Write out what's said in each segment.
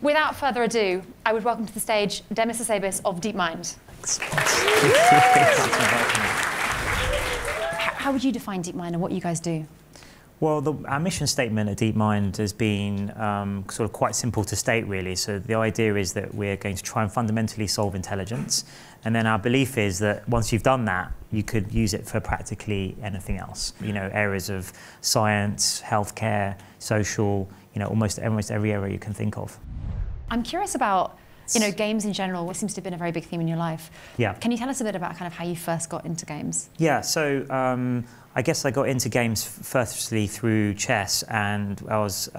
Without further ado, I would welcome to the stage Demis Hassabis of Deepmind. How would you define Deepmind and what you guys do? Well, our mission statement at Deepmind has been sort of quite simple to state, really. So the idea is that we're going to try and fundamentally solve intelligence. And then our belief is that once you've done that, you could use it for practically anything else. You know, areas of science, healthcare, social, you know, almost every area you can think of. I'm curious about, you know, games in general. What seems to have been a very big theme in your life. Yeah. Can you tell us a bit about kind of how you first got into games? Yeah, so I guess I got into games firstly through chess, and I was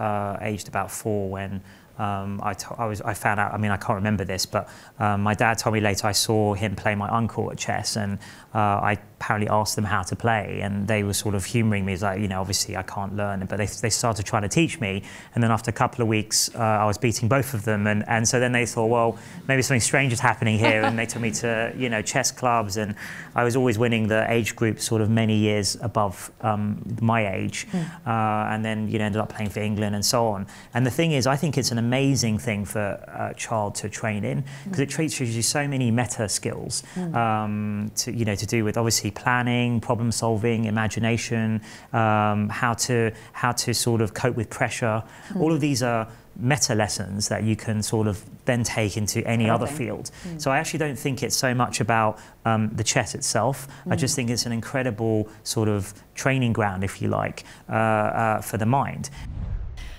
aged about 4 when I found out, I mean, I can't remember this, but my dad told me later I saw him play my uncle at chess, and I apparently asked them how to play, and they were sort of humouring me, like, you know, obviously I can't learn, but they started trying to teach me, and then after a couple of weeks I was beating both of them, and so then they thought, well, maybe something strange is happening here, and they took me to, you know, chess clubs, and I was always winning the age group sort of many years above my age, and then, you know, ended up playing for England and so on. And the thing is, I think it's an amazing thing for a child to train in, because it teaches you so many meta skills to do with obviously planning, problem solving, imagination, how to sort of cope with pressure. All of these are meta lessons that you can sort of then take into any other field. So I actually don't think it's so much about the chess itself. I just think it's an incredible sort of training ground, if you like, for the mind.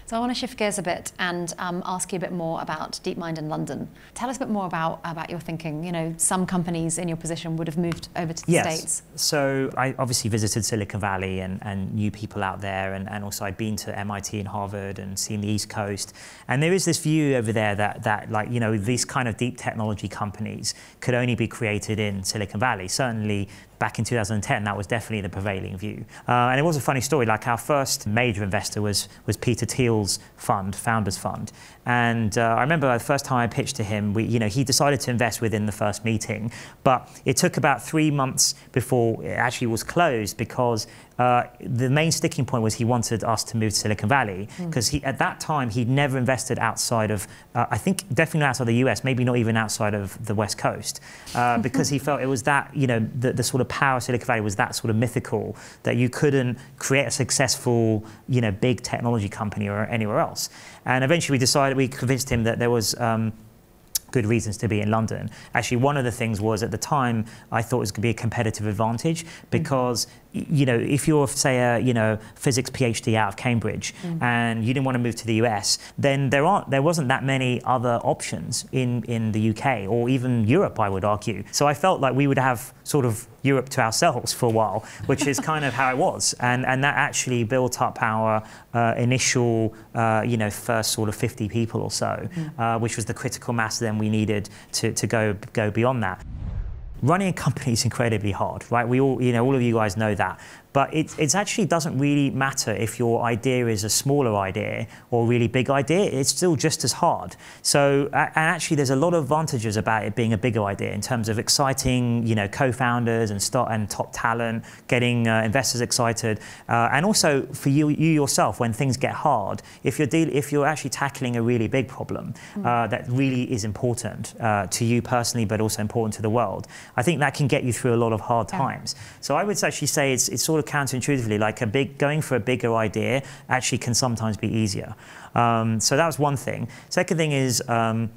So I want to shift gears a bit and ask you a bit more about Deepmind in London. Tell us a bit more about your thinking. You know, some companies in your position would have moved over to the States. So I obviously visited Silicon Valley and knew people out there, and also I'd been to MIT and Harvard and seen the East Coast. And there is this view over there that like, you know, these kind of deep technology companies could only be created in Silicon Valley. Certainly back in 2010, that was definitely the prevailing view. And it was a funny story, like our first major investor was Peter Thiel's fund, Founders Fund. And I remember the first time I pitched to him, he decided to invest within the first meeting, but it took about 3 months before it actually was closed, because the main sticking point was he wanted us to move to Silicon Valley, because at that time he'd never invested outside of, I think definitely outside the US, maybe not even outside of the West Coast, because he felt it was that, you know, the sort of power of Silicon Valley was that sort of mythical that you couldn't create a successful, you know, big technology company or anywhere else. And eventually we convinced him that there was good reasons to be in London. Actually, one of the things was, at the time, I thought it was going to be a competitive advantage, because you know, if you're, say, a physics PhD out of Cambridge and you didn't want to move to the US, then there wasn't that many other options in the UK or even Europe, I would argue. So I felt like we would have sort of Europe to ourselves for a while, which is kind of how it was, and that actually built up our initial, first sort of 50 people or so, which was the critical mass then we needed to go beyond that. Running a company is incredibly hard, right? We all, all of you guys know that. But it actually doesn't really matter if your idea is a smaller idea or a really big idea. It's still just as hard. So, and actually, there's a lot of advantages about it being a bigger idea in terms of exciting, co-founders and top talent, getting investors excited, and also for you yourself when things get hard. If you're actually tackling a really big problem that really is important to you personally, but also important to the world, I think that can get you through a lot of hard times. So I would actually say it's sort of counterintuitively, like going for a bigger idea actually can sometimes be easier. So that was one thing. Second thing is, one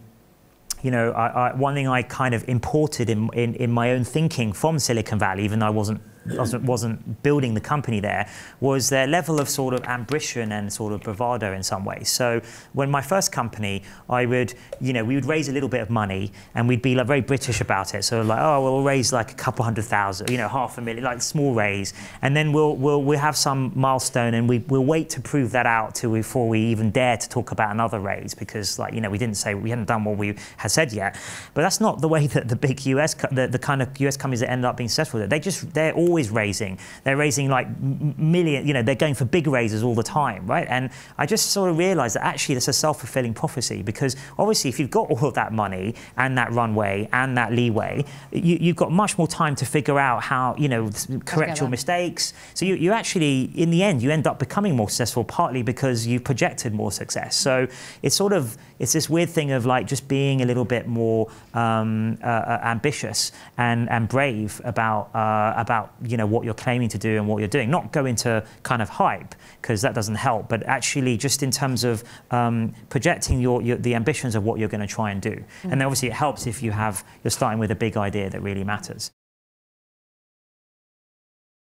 thing I kind of imported in my own thinking from Silicon Valley, even though I wasn't building the company there, was their level of sort of ambition and sort of bravado in some ways. So when my first company, we would raise a little bit of money and we'd be like very British about it. So like, oh, we'll raise like a couple 100,000, $500,000, like small raise, and then we'll have some milestone and we'll wait to prove that out before we even dare to talk about another raise, because we hadn't done what we had said yet. But that's not the way that the big the kind of US companies that ended up being successful, they're always always raising. They're raising like million, you know, they're going for big raises all the time, right? And I just sort of realized that actually that's a self-fulfilling prophecy, because obviously if you've got all of that money and that runway and that leeway, you've got much more time to figure out how, you know, correct your mistakes. So you actually, in the end, you end up becoming more successful, partly because you projected more success. So it's this weird thing of like just being a little bit more ambitious and brave about you know what you're claiming to do and what you're doing. Not go into kind of hype, because that doesn't help, but actually just in terms of projecting the ambitions of what you're going to try and do. And obviously it helps if you're starting with a big idea that really matters.